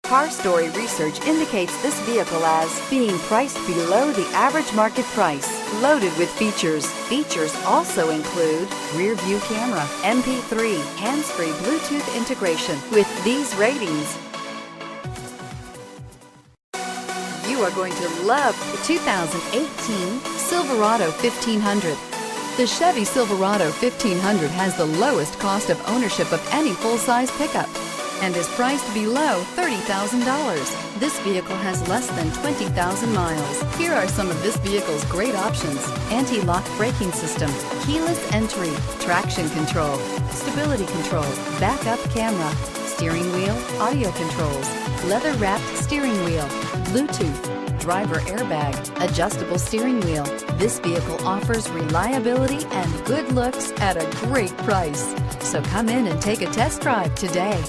Car Story research indicates this vehicle as being priced below the average market price. Loaded with features. Features also include rear view camera, MP3, hands-free Bluetooth integration. With these ratings, you are going to love the 2018 Silverado 1500. The Chevy Silverado 1500 has the lowest cost of ownership of any full-size pickup and is priced below $30,000. This vehicle has less than 20,000 miles. Here are some of this vehicle's great options: anti-lock braking system, keyless entry, traction control, stability control, backup camera, steering wheel audio controls, leather-wrapped steering wheel, Bluetooth, driver airbag, adjustable steering wheel. This vehicle offers reliability and good looks at a great price. So come in and take a test drive today.